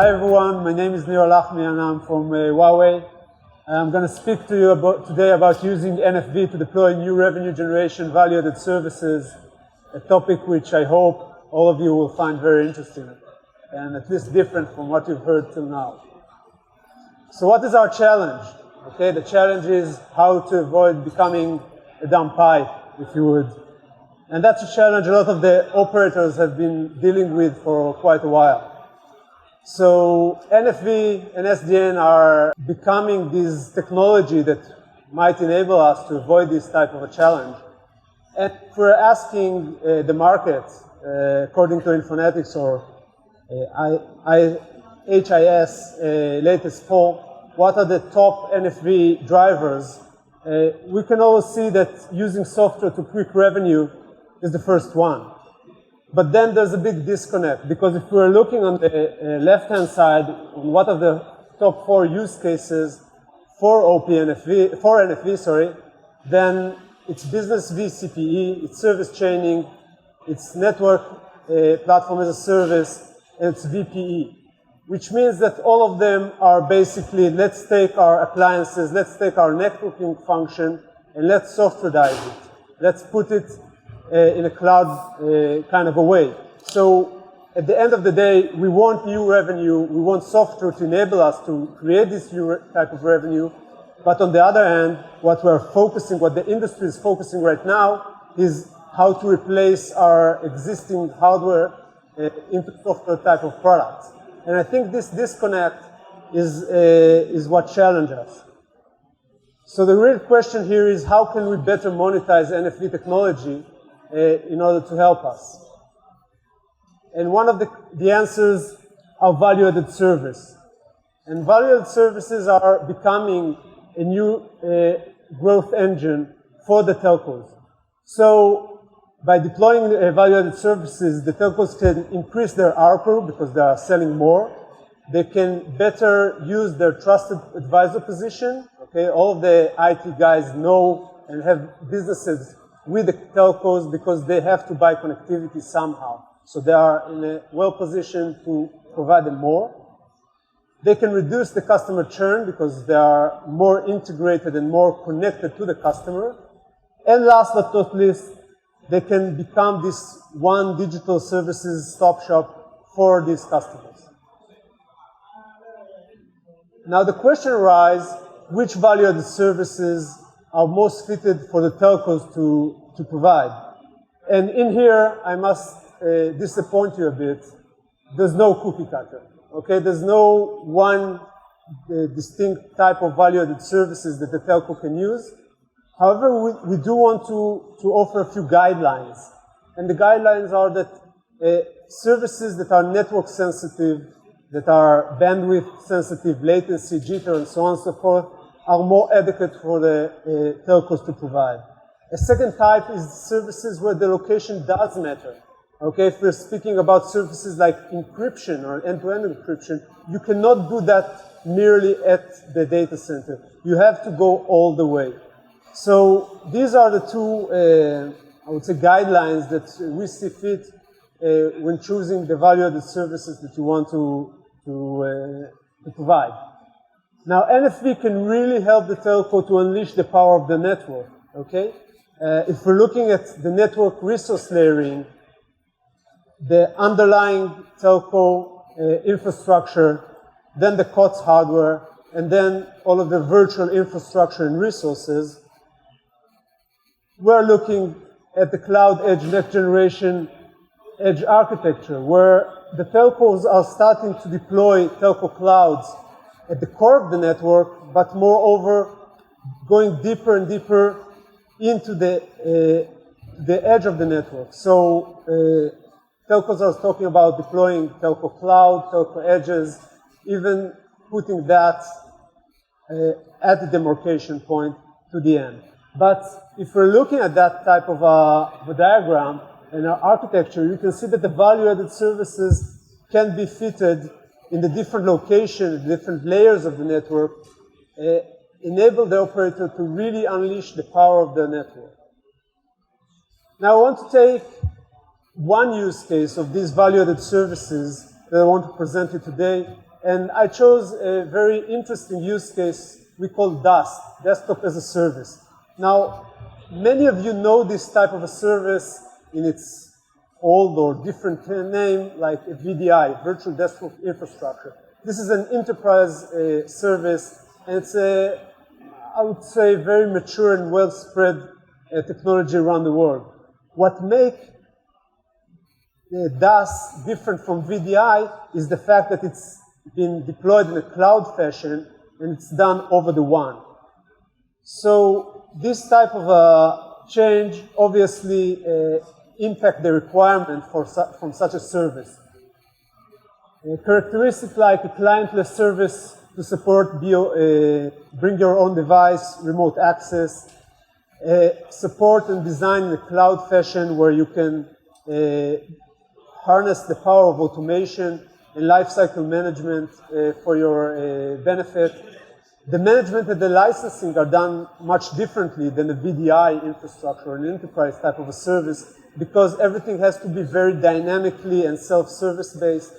Hi everyone, my name is Nir Lachmi and I'm from Huawei. I'm going to speak to you today about using NFV to deploy new revenue generation value-added services, a topic which I hope all of you will find very interesting and at least different from what you've heard till now. So what is our challenge? Okay, the challenge is how to avoid becoming a dumb pipe, if you would. And that's a challenge a lot of the operators have been dealing with for quite a while. So NFV and SDN are becoming this technology that might enable us to avoid this type of a challenge. And if we're asking the market, according to Infonetics or HIS latest poll, what are the top NFV drivers, we can always see that using software to quick revenue is the first one. But then there's a big disconnect, because if we're looking on the left-hand side, on what are the top 4 use cases for NFV, then it's business VCPE, it's service chaining, it's network platform as a service, and it's VPE, which means that all of them are basically, let's take our appliances, let's take our networking function, and let's softwareize it. Let's put it in a cloud kind of a way. So at the end of the day, we want new revenue, we want software to enable us to create this new type of revenue, but on the other hand, what the industry is focusing right now is how to replace our existing hardware into software type of products. And I think this disconnect is what challenges us. So the real question here is, how can we better monetize NFV technology in order to help us? And one of the answers are value-added service. And value-added services are becoming a new growth engine for the telcos. So by deploying value-added services, the telcos can increase their ARPU because they are selling more. They can better use their trusted advisor position. Okay, all of the IT guys know and have businesses with the telcos because they have to buy connectivity somehow. So they are in a well-positioned to provide them more. They can reduce the customer churn because they are more integrated and more connected to the customer. And last but not least, they can become this one digital services stop shop for these customers. Now the question arises, which value-added services are most fitted for the telcos to provide? And in here, I must disappoint you a bit. There's no cookie cutter, okay? There's no one distinct type of value-added services that the telco can use. However, we do want to offer a few guidelines. And the guidelines are that services that are network sensitive, that are bandwidth sensitive, latency, jitter, and so on and so forth, are more adequate for the telcos to provide. A second type is services where the location does matter. Okay, if we're speaking about services like encryption or end-to-end encryption, you cannot do that merely at the data center. You have to go all the way. So these are the two, I would say, guidelines that we see fit when choosing the value-added services that you want to provide. Now, NFV can really help the telco to unleash the power of the network, okay? If we're looking at the network resource layering, the underlying telco infrastructure, then the COTS hardware, and then all of the virtual infrastructure and resources, we're looking at the cloud edge next generation edge architecture, where the telcos are starting to deploy telco clouds at the core of the network, but moreover, going deeper and deeper into the edge of the network. So telcos are talking about deploying telco cloud, telco edges, even putting that at the demarcation point to the end. But if we're looking at that type of a diagram in our architecture, you can see that the value-added services can be fitted in the different locations, different layers of the network, enable the operator to really unleash the power of the network. Now I want to take one use case of these value-added services that I want to present you today, And I chose a very interesting use case we call DaaS, Desktop as a Service. Now, many of you know this type of a service in its old or different name, like a VDI, Virtual Desktop Infrastructure. This is an enterprise service, and it's a, I would say, very mature and well-spread technology around the world. What makes DaaS different from VDI is the fact that it's been deployed in a cloud fashion, and it's done over the WAN. So this type of a change obviously impact the requirement from such a service. Characteristics like a clientless service to support bring your own device, remote access, support and design in a cloud fashion where you can harness the power of automation and lifecycle management for your benefit. The management and the licensing are done much differently than a VDI infrastructure, an enterprise type of a service, because everything has to be very dynamically and self-service based.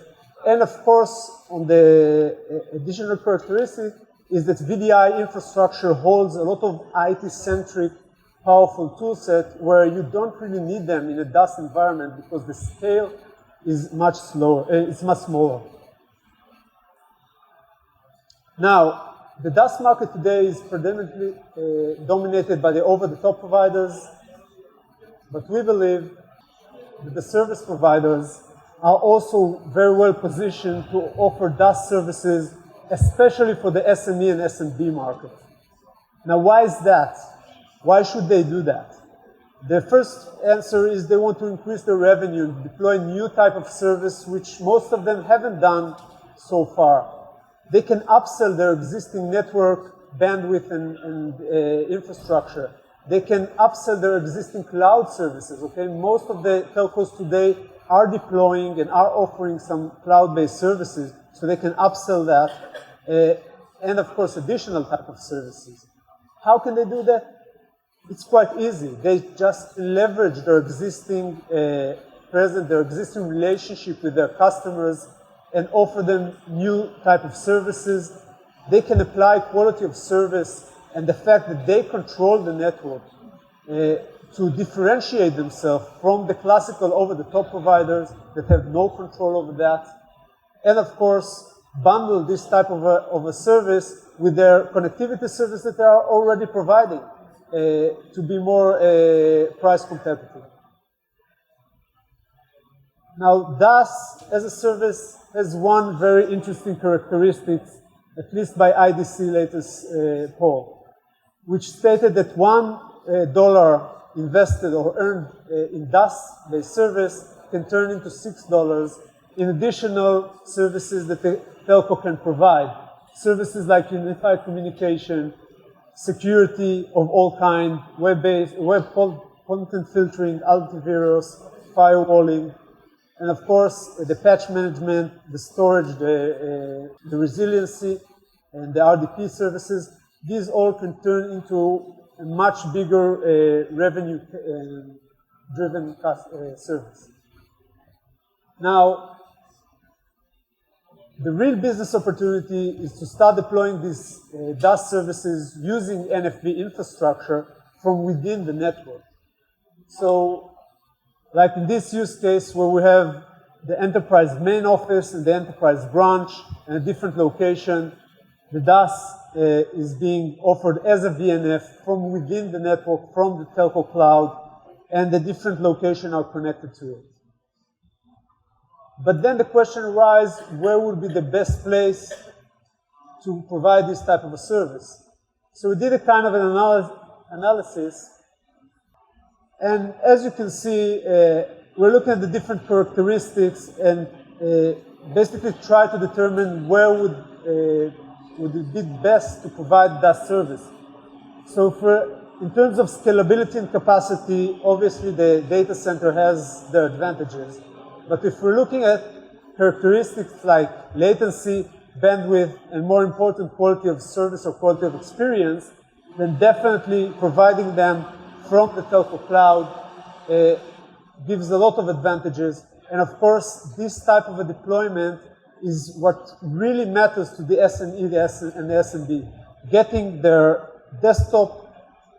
And of course, on the additional characteristic is that VDI infrastructure holds a lot of IT-centric, powerful tool set where you don't really need them in a DaaS environment because the scale is much slower, it's much smaller. Now, the DaaS market today is predominantly dominated by the over-the-top providers, but we believe that the service providers are also very well positioned to offer DaaS services, especially for the SME and SMB market. Now, why is that? Why should they do that? The first answer is they want to increase their revenue, deploy new type of service, which most of them haven't done so far. They can upsell their existing network, bandwidth, and infrastructure. They can upsell their existing cloud services, okay? Most of the telcos today are deploying and are offering some cloud-based services, so they can upsell that, and of course, additional type of services. How can they do that? It's quite easy. They just leverage their existing their existing relationship with their customers and offer them new type of services. They can apply quality of service and the fact that they control the network to differentiate themselves from the classical over-the-top providers that have no control over that. And of course, bundle this type of a service with their connectivity service that they are already providing to be more price competitive. Now, DaaS as a service has one very interesting characteristic, at least by IDC latest poll, which stated that $1 invested or earned in DaaS-based service can turn into $6 in additional services that the telco can provide. Services like unified communication, security of all kinds, web-based, web content filtering, antivirus, firewalling, and of course, the patch management, the storage, the resiliency, and the RDP services. These all can turn into a much bigger revenue-driven service. Now, the real business opportunity is to start deploying these DaaS services using NFV infrastructure from within the network. So, like in this use case where we have the enterprise main office and the enterprise branch in a different location, the DaaS is being offered as a VNF from within the network, from the telco cloud, and the different locations are connected to it. But then the question arises, where would be the best place to provide this type of a service? So we did a kind of an analysis, and as you can see, we're looking at the different characteristics and basically try to determine where would it be best to provide that service. So in terms of scalability and capacity, obviously the data center has their advantages. But if we're looking at characteristics like latency, bandwidth, and more important, quality of service or quality of experience, then definitely providing them from the telco cloud gives a lot of advantages. And of course, this type of a deployment is what really matters to the SME and the SMB. Getting their desktop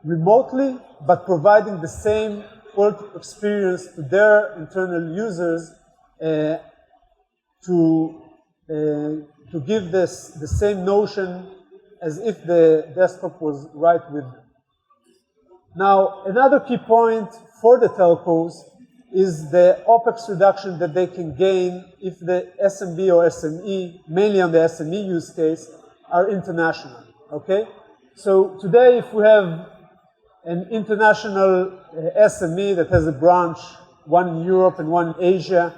remotely, but providing the same quality experience to their internal users to give this the same notion as if the desktop was right with them. Now, another key point for the telcos is the OpEx reduction that they can gain if the SMB or SME, mainly on the SME use case, are international, okay? So today, if we have an international SME that has a branch, one in Europe and one in Asia,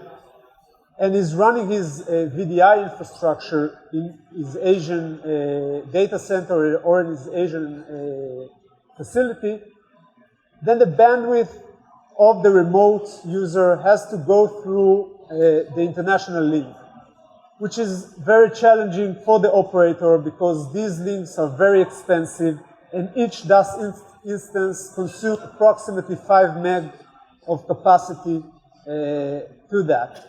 and is running his VDI infrastructure in his Asian data center or in his Asian facility, then the bandwidth of the remote user has to go through the international link, which is very challenging for the operator because these links are very expensive and each DaaS instance consumes approximately 5 meg of capacity to that.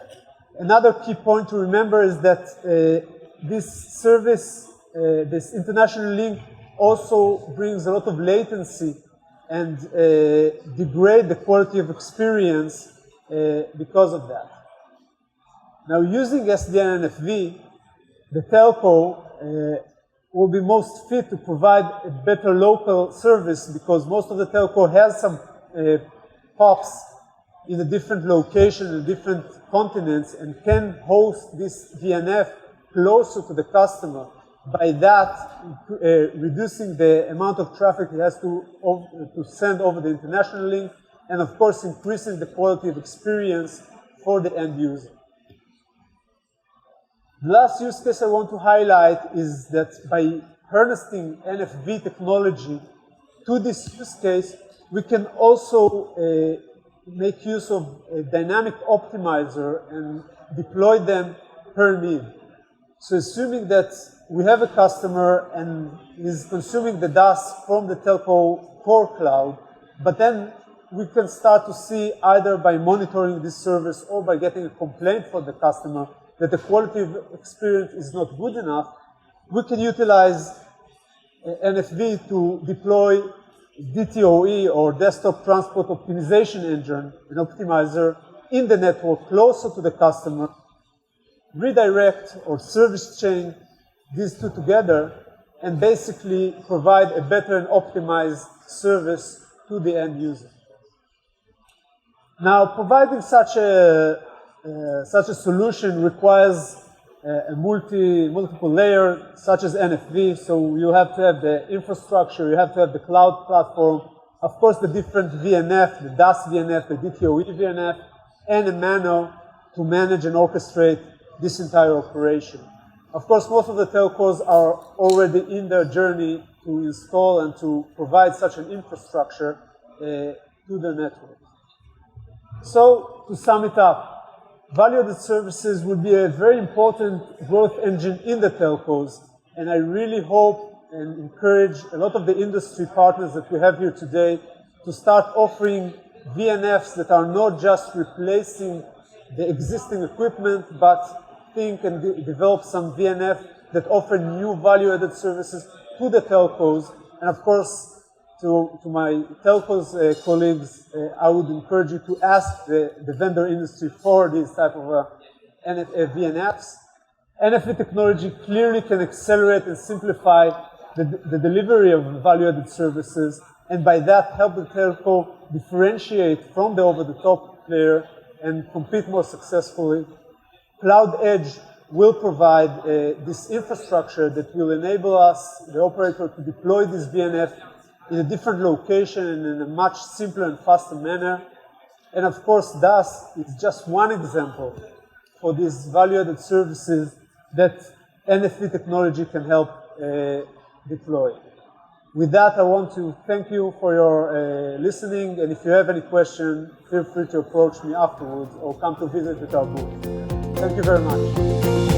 Another key point to remember is that this service, this international link, also brings a lot of latency and degrade the quality of experience because of that. Now, using SDN and NFV, the telco will be most fit to provide a better local service because most of the telco has some POPs in a different location, in different continents, and can host this DNF closer to the customer. By that, reducing the amount of traffic it has to send over the international link, and of course, increasing the quality of experience for the end user. The last use case I want to highlight is that by harnessing NFV technology to this use case, we can also make use of a dynamic optimizer and deploy them per need. So assuming that we have a customer and is consuming the DaaS from the telco core cloud, but then we can start to see either by monitoring this service or by getting a complaint from the customer that the quality of experience is not good enough, we can utilize NFV to deploy DTOE or Desktop Transport Optimization Engine, an optimizer in the network closer to the customer, redirect or service chain these two together, and basically provide a better and optimized service to the end user. Now, providing such a solution requires a multiple layer, such as NFV. So you have to have the infrastructure, you have to have the cloud platform, of course the different VNF, the DaaS VNF, the DTOE VNF, and a Mano to manage and orchestrate this entire operation. Of course, most of the telcos are already in their journey to install and to provide such an infrastructure to the network. So, to sum it up, value-added services will be a very important growth engine in the telcos, and I really hope and encourage a lot of the industry partners that we have here today to start offering VNFs that are not just replacing the existing equipment, but think and develop some VNF that offer new value-added services to the telcos. And of course, to my telcos colleagues, I would encourage you to ask the vendor industry for these type of VNFs. NFV technology clearly can accelerate and simplify the delivery of value-added services, and by that help the telco differentiate from the over-the-top player and compete more successfully. Cloud Edge will provide this infrastructure that will enable us, the operator, to deploy this VNF in a different location and in a much simpler and faster manner. And of course, DaaS is just one example for these value-added services that NFV technology can help deploy. With that, I want to thank you for your listening, and if you have any question, feel free to approach me afterwards or come to visit at our booth. Thank you very much.